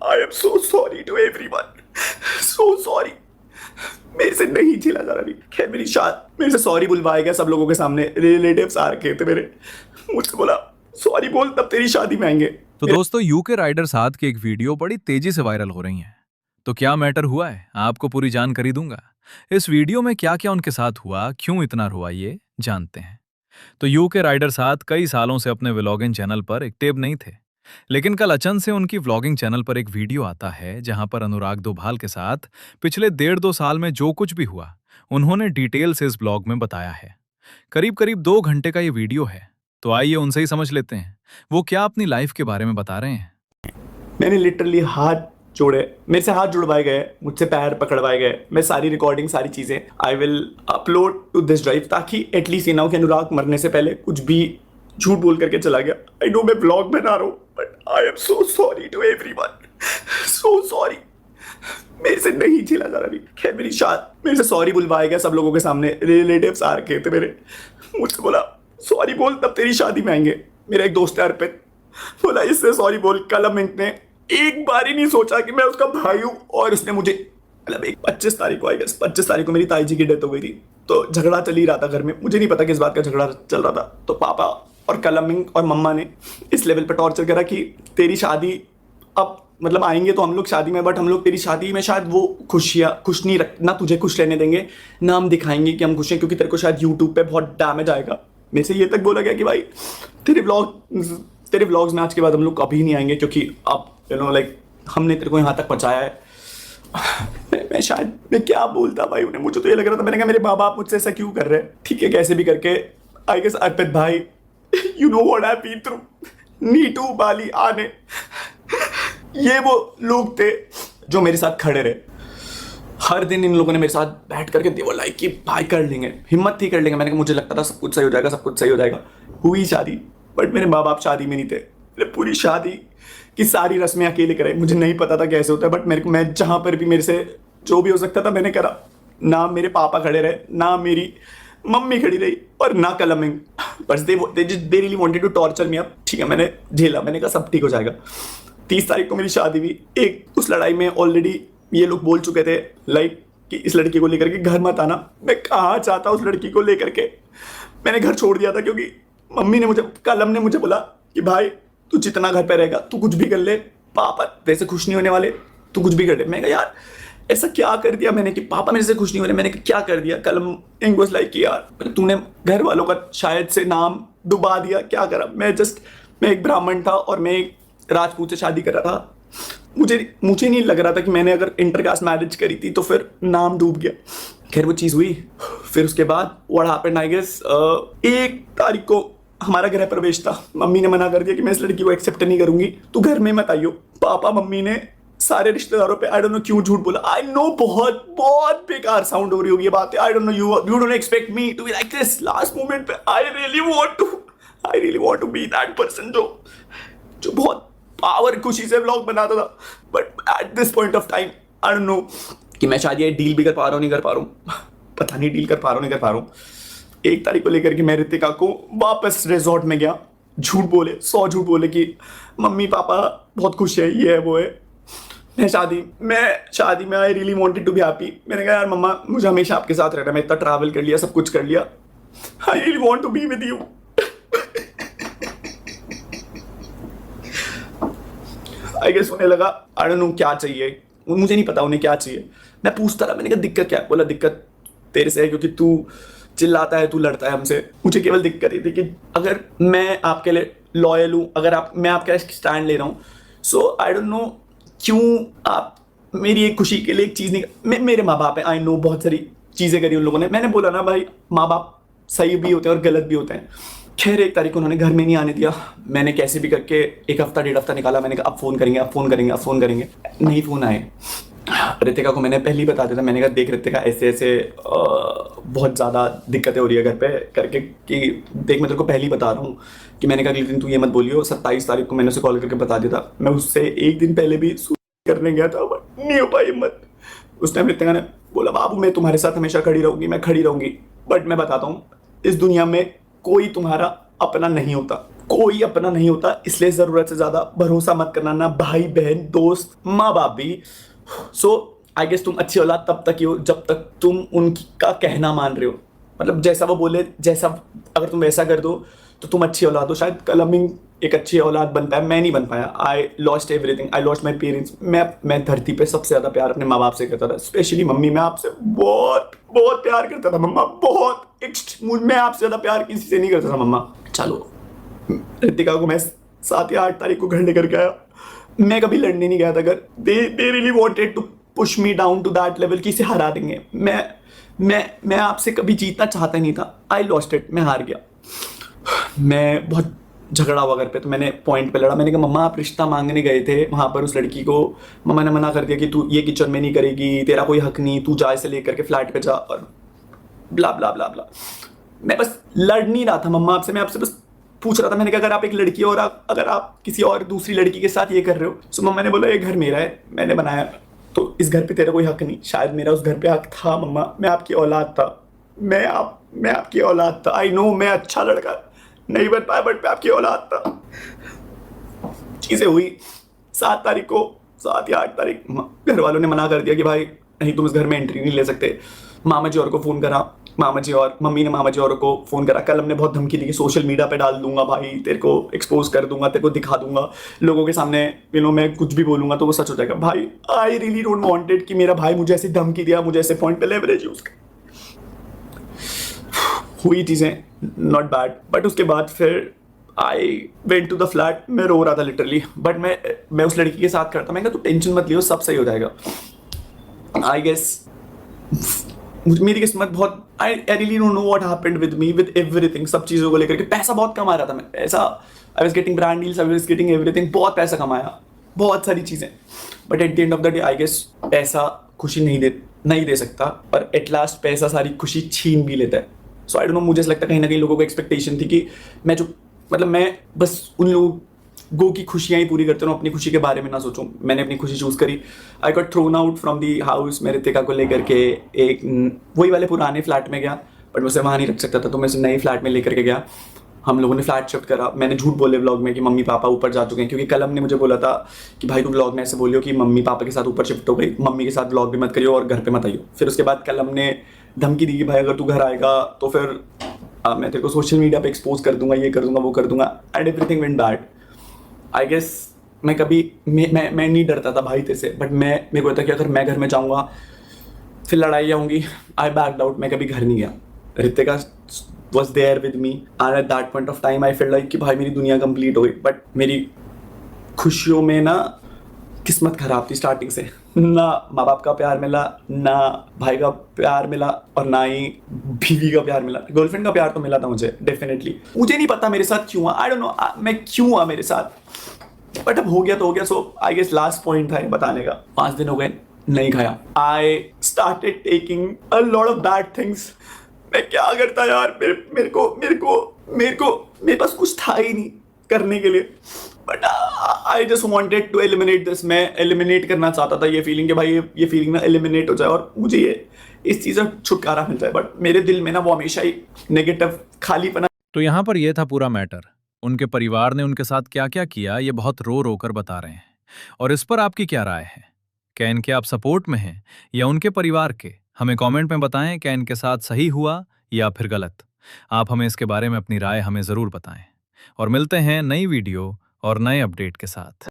I am so sorry to everyone, so sorry. मेरे से नहीं झेला जा रहा अभी। खैर मेरी शादी, मेरे से सॉरी बुलवाया गया सब लोगों के सामने, रिलेटिव्स आ रखे थे मेरे, मुझसे बोला सॉरी बोल तब तेरी शादी में आएंगे। तो दोस्तों यूके राइडर साथ की एक वीडियो बड़ी तेजी से वायरल हो रही है। तो क्या मैटर हुआ है, आपको पूरी जानकारी दूंगा। इस वीडियो में क्या क्या उनके साथ हुआ, क्यों इतना हुआ, ये जानते हैं। तो यूके राइडर साथ कई सालों से अपने व्लॉगिंग चैनल पर एक्टिव नहीं थे, लेकिन कल अचानक से उनकी व्लॉगिंग चैनल पर एक वीडियो आता है जहां पर अनुराग दोभाल के साथ पिछले 1.5-2 साल में जो कुछ भी हुआ उन्होंने डिटेल से इस ब्लॉग में बताया है। करीब करीब 2 घंटे का ये वीडियो है, तो आइए उनसे ही समझ लेते हैं वो क्या अपनी लाइफ के बारे में बता रहे हैं। मैंने लिटरली हाथ जोड़े, मेरे से हाथ जुड़वाए गए, मुझसे पैर पकड़वाए गए। मैं सारी रिकॉर्डिंग, सारी चीज़ें I will upload to this drive, ताकि एटलीस्ट ये ना हो कि अनुराग मरने से पहले कुछ भी झूठ बोल करके चला गया। आई नो मैं ब्लॉग बना रहा हूँ, but I am so sorry to everyone, so sorry. मेरे से नहीं झेला जा रहा अभी। खैर मेरी शादी, मेरे से सॉरी बुलवाया गया सब लोगों के सामने, रिलेटिव्स आ रखे थे मेरे, मुझसे बोला सॉरी बोल तब तेरी शादी में आएंगे। मेरा एक दोस्त है अर्पित, बोला इससे सॉरी बोल। कल अमित ने एक बार ही नहीं सोचा कि मैं उसका भाई हूँ, और उसने मुझे मतलब एक 25 तारीख को, आई गेस 25 तारीख को मेरी ताई जी की डेथ हो गई थी, तो झगड़ा चल ही रहा था घर में। मुझे नहीं पता किस बात का झगड़ा चल रहा था, तो पापा और कलमिंग और मम्मा ने इस लेवल पर टॉर्चर करा कि तेरी शादी अब मतलब आएंगे तो हम लोग शादी में, बट हम लोग तेरी शादी में शायद वो खुश नहीं रख, ना तुझे खुश रहने देंगे ना हम दिखाएंगे कि हम खुश हैं, क्योंकि तेरे को शायद यूट्यूब पे बहुत डैमेज आएगा। मेरे से ये तक बोला गया कि भाई तेरे व्लॉग्स में आज के बाद हम लोग कभी नहीं आएंगे, क्योंकि अब यू नो लाइक हमने तेरे को यहाँ तक पहुँचाया है। मैं शायद मैं क्या बोलता भाई उन्हें, मुझे तो ये लग रहा था, मैंने कहा मेरे माँ बाप मुझसे ऐसा क्यों कर रहे हैं। ठीक है कैसे भी करके आई गेस अर्पित भाई, you know what I been through, नीटू बाली आने, ये वो लोग थे जो मेरे साथ खड़े रहे। हर दिन इन लोगों ने मेरे साथ बैठ करके दे वो लाइक कि भाई कर लेंगे, हिम्मत थी कर लेंगे। मैंने कहा मुझे लगता था सब कुछ सही हो जाएगा, सब कुछ सही हो जाएगा। हुई शादी, बट मेरे माँ बाप शादी में नहीं थे। मेरे पूरी शादी की सारी रस्में अकेले करे, मुझे नहीं पता था कैसे होता है, बट मेरे को, मैं जहाँ पर भी मेरे से जो भी हो सकता था मैंने करा। ना मेरे पापा खड़े रहे, ना मेरी मम्मी खड़ी रही, और ना कलमिंग, बस they really wanted to torture me. अब ठीक है मैंने झेला, मैंने कहा सब ठीक हो जाएगा। 30 तारीख को मेरी शादी हुई। एक उस लड़ाई में ऑलरेडी ये लोग बोल चुके थे लाइक कि इस लड़की को लेकर के घर मत आना। मैं कहाँ चाहता उस लड़की को लेकर के, मैंने घर छोड़ दिया था, क्योंकि मम्मी ने मुझे, कलम ने मुझे बोला कि भाई तू जितना घर पे रहेगा तू कुछ भी कर ले, पापा वैसे खुश नहीं होने वाले, तू कुछ भी कर ले। मैं कहा यार ऐसा क्या कर दिया मैंने कि पापा मेरे से खुश नहीं हो रहे। मैंने क्या कर दिया। कलम इंग्लिश लाइक कि यार तूने घर वालों का शायद से नाम डुबा दिया, क्या करा। मैं एक ब्राह्मण था और मैं एक राजपूत से शादी कर रहा था। मुझे नहीं लग रहा था कि मैंने अगर इंटरकास्ट मैरिज करी थी तो फिर नाम डूब गया। खैर वो चीज़ हुई। फिर उसके बाद व्हाट हैपेंड आई गेस 1 तारीख को हमारा गृह प्रवेश था। मम्मी ने मना कर दिया कि मैं इस लड़की को एक्सेप्ट नहीं करूंगी, तू घर में मत आइयो। पापा मम्मी ने सारे रिश्तेदारों पे आई डोंट नो क्यों झूठ बोला। आई नो बहुत बहुत बेकार साउंड हो रही होगी ये बात। I don't know you don't expect me to be like this. Last moment पे I really want to be that person जो बहुत पावर खुशी से व्लॉग बनाता था, but at this point of time I don't know कि मैं शायद ये डील भी कर पा रहा हूँ नहीं कर पा रहा हूँ, पता नहीं डील कर पा रहा हूँ नहीं कर पा रहा हूँ। 1 तारीख को लेकर के मैं रितिका को वापस रिजॉर्ट में गया। झूठ बोले, 100 झूठ बोले कि मम्मी पापा बहुत खुश है, ये है वो है। मैं शादी में I really wanted to be happy. मैंने कहा यार मम्मा मुझे हमेशा आपके साथ रहना, मैं इतना ट्रैवल कर लिया, सब कुछ कर लिया, I really want to be with you. I guess उन्हें लगा आई डोंट नो क्या चाहिए, मुझे नहीं पता उन्हें क्या चाहिए। मैं पूछता रहा, मैंने कहा दिक्कत क्या है। बोला दिक्कत तेरे से है क्योंकि तू चिल्लाता है, तू लड़ता है हमसे। मुझे केवल दिक्कत ये थी कि अगर मैं आपके लिए लॉयल हूँ, अगर मैं आपका स्टैंड ले रहा हूँ, सो आई डोंट नो क्यों आप मेरी एक खुशी के लिए एक चीज़ नहीं। मेरे माँ बाप है, आई नो बहुत सारी चीज़ें करी उन लोगों ने। मैंने बोला ना भाई माँ बाप सही भी होते हैं और गलत भी होते हैं। खैर 1 तारीख को उन्होंने घर में नहीं आने दिया। मैंने कैसे भी करके 1 हफ्ता 1.5 हफ्ता निकाला। मैंने कहा अब फ़ोन करेंगे, अब फ़ोन करेंगे, अब फ़ोन करेंगे, नहीं फ़ोन आए। रितिका को मैंने पहले ही बता दिया था, मैंने कहा देख रितिका ऐसे ऐसे बहुत ज़्यादा दिक्कतें हो रही है घर पे करके, कि देख मैं तेरे को पहले ही बता रहा हूँ कि मैंने कहा अगले दिन तू ये मत बोलियो। 27 तारीख को मैंने उसे कॉल करके बता दिया था। मैं उससे 1 दिन पहले भी करने गया था, बट नहीं हो पाई हिम्मत। उस टाइम रितिका ने बोला बाबू मैं तुम्हारे साथ हमेशा खड़ी रहूँगी, मैं खड़ी रहूँगी, बट मैं बताता हूँ इस दुनिया में कोई तुम्हारा अपना नहीं होता। कोई अपना नहीं होता, इसलिए जरूरत से ज्यादा भरोसा मत करना, ना भाई बहन दोस्त माँ बाप भी। सो आई गेस तुम अच्छी औलाद तब तक ही हो जब तक तुम उनका कहना मान रहे हो, मतलब जैसा वो बोले, जैसा अगर तुम वैसा कर दो तो तुम अच्छी औलाद हो। शायद कलमिंग एक अच्छी औलाद बन पाया, मैं नहीं बन पाया। I lost everything, I lost my parents. मैं धरती पे सबसे ज्यादा प्यार अपने माँ बाप से करता था, स्पेशली मम्मी। मैं आपसे बहुत बहुत प्यार करता था मम्मा, बहुत। मैं आपसे ज्यादा प्यार किसी से नहीं करता था मम्मा। चलो, रितिका को मैं 7 या 8 तारीख को घर लेकर के आया। मैं कभी लड़ने नहीं गया था अगर they really wanted to push me down to that level कि इसे हरा देंगे। मैं आपसे कभी जीतना चाहता नहीं था। आई लॉस्ट इट, मैं हार गया। मैं बहुत झगड़ा हुआ घर पे, तो मैंने पॉइंट पे लड़ा। मैंने कहा मम्मा आप रिश्ता मांगने गए थे वहां पर उस लड़की को, मम्मा ने मना कर दिया कि तू ये किचन में नहीं करेगी, तेरा कोई हक नहीं, तू जा इसे लेकर के फ्लैट पे जा, और ब्ला ब्ला ब्ला ब्ला। मैं बस लड़ नहीं रहा था मम्मा आपसे, मैं आपसे बस पूछ रहा था। मैंने कहा अगर आप एक लड़की हो और अगर आप किसी और दूसरी लड़की के साथ ये कर रहे हो, तो मम्मा ने बोला ये घर मेरा है, मैंने बनाया, तो इस घर पे तेरा कोई हक नहीं। शायद मेरा उस घर पे हक था मम्मा, मैं आपकी औलाद था, मैं आपकी औलाद था। आई नो मैं अच्छा लड़का नहीं बन पाया, बट मैं आपकी औलाद था। चीजें हुई 7 तारीख को, 7 या 8 तारीख, घर वालों ने मना कर दिया कि भाई नहीं तुम इस घर में एंट्री नहीं ले सकते। मामा जी और को फोन करा, मामा जी और मम्मी ने मामा जी और को फोन करा। कल हमने बहुत धमकी दी कि सोशल मीडिया पे डाल दूंगा भाई, तेरे को एक्सपोज कर दूंगा, तेरे को दिखा दूंगा लोगों के सामने, मैं कुछ भी बोलूंगा तो वो सच हो जाएगा। भाई आई रियली डोंट वांटेड कि मेरा भाई मुझे ऐसी धमकी दिया, मुझे ऐसे पॉइंट पे लेवरेज यूज कर। हुई चीजें नॉट बैड, बट उसके बाद फिर I went to the flat. मैं रो रहा था लिटरली, बट मैं उस लड़की के साथ करता। मैं कहा तू टेंशन मत लियो, सब सही हो जाएगा। आई गेस मेरी किस्मत बहुत, I really don't know what happened with me, with everything, सब चीज़ों को लेकर के। पैसा बहुत कमा रहा था मैं, पैसा, I was getting brand deals, I was getting everything, बहुत पैसा कमाया, बहुत सारी चीज़ें। But at the end of the day I guess पैसा खुशी नहीं दे सकता, और एट लास्ट पैसा सारी खुशी छीन भी लेता है। सो आई डोंट नो, मुझे ऐसा लगता है कहीं ना कहीं लोगों को एक्सपेक्टेशन थी कि मैं बस उन लोगों की खुशियां ही पूरी करते रहूं, अपनी खुशी के बारे में ना सोचूं। मैंने अपनी खुशी चूज करी। I got thrown out from the house. मैं रितिका को लेकर के एक वही वाले पुराने फ्लैट में गया, बट मैं उसे वहाँ नहीं रख सकता था, तो मैं उसे नए फ्लैट में लेकर के गया। हम लोगों ने फ्लैट शिफ्ट करा। मैंने झूठ बोले व्लॉग में कि मम्मी पापा ऊपर जा चुके हैं, क्योंकि कलम ने मुझे बोला था कि भाई तुम व्लॉग में ऐसे बोलियो कि मम्मी पापा के साथ ऊपर शिफ्ट हो गई, मम्मी के साथ व्लॉग भी मत करियो और घर पे मत आइयो। फिर उसके बाद कलम ने धमकी दी कि भाई अगर तू घर आएगा तो फिर मैं तेरे को सोशल मीडिया पे एक्सपोज कर दूंगा, ये कर दूंगा, वो कर दूंगा, and everything went bad. I guess मैं कभी मैं नहीं डरता था भाई तेरे से, बट मेरे को लगता कि अगर मैं घर में जाऊंगा फिर लड़ाई आऊंगी। आई बैक्ड आउट, मैं कभी घर नहीं गया। Ritika was there with me, and at that point of time I felt like कि भाई मेरी दुनिया कंप्लीट हो गई। बट मेरी खुशियों में ना किस्मत खराब थी स्टार्टिंग से। ना माँ बाप का प्यार मिला, ना भाई का प्यार मिला, और ना ही बीवी का प्यार मिला। गर्लफ्रेंड का प्यार तो मिला था मुझे डेफिनेटली। मुझे नहीं पता मेरे साथ क्यों हुआ, आई डोंट नो मैं क्यों हुआ मेरे साथ, बट अब हो गया तो हो गया। सो आई गेस लास्ट पॉइंट था ये बताने का। 5 दिन हो गए नहीं खाया। I started taking a lot of bad things. मैं क्या करता यार, मेरे पास कुछ था ही नहीं करने के लिए, but I just wanted to eliminate this. मैं एलिमिनेट करना चाहता था ये फीलिंग कि भाई ये फीलिंग ना एलिमिनेट हो जाए और मुझे इस चीज़ से छुटकारा मिल जाए। बट मेरे दिल में ना वो हमेशा ही नेगेटिव खालीपना। तो यहाँ पर यह था पूरा मैटर। उनके परिवार ने उनके साथ क्या क्या किया ये बहुत रो रो कर बता रहे हैं, और इस पर आपकी क्या राय है? क्या इनके आप सपोर्ट में हैं या उनके परिवार के? हमें कमेंट में बताएं, क्या इनके साथ सही हुआ या फिर गलत। आप हमें इसके बारे में अपनी राय हमें ज़रूर बताएं, और मिलते हैं नई वीडियो और नए अपडेट के साथ।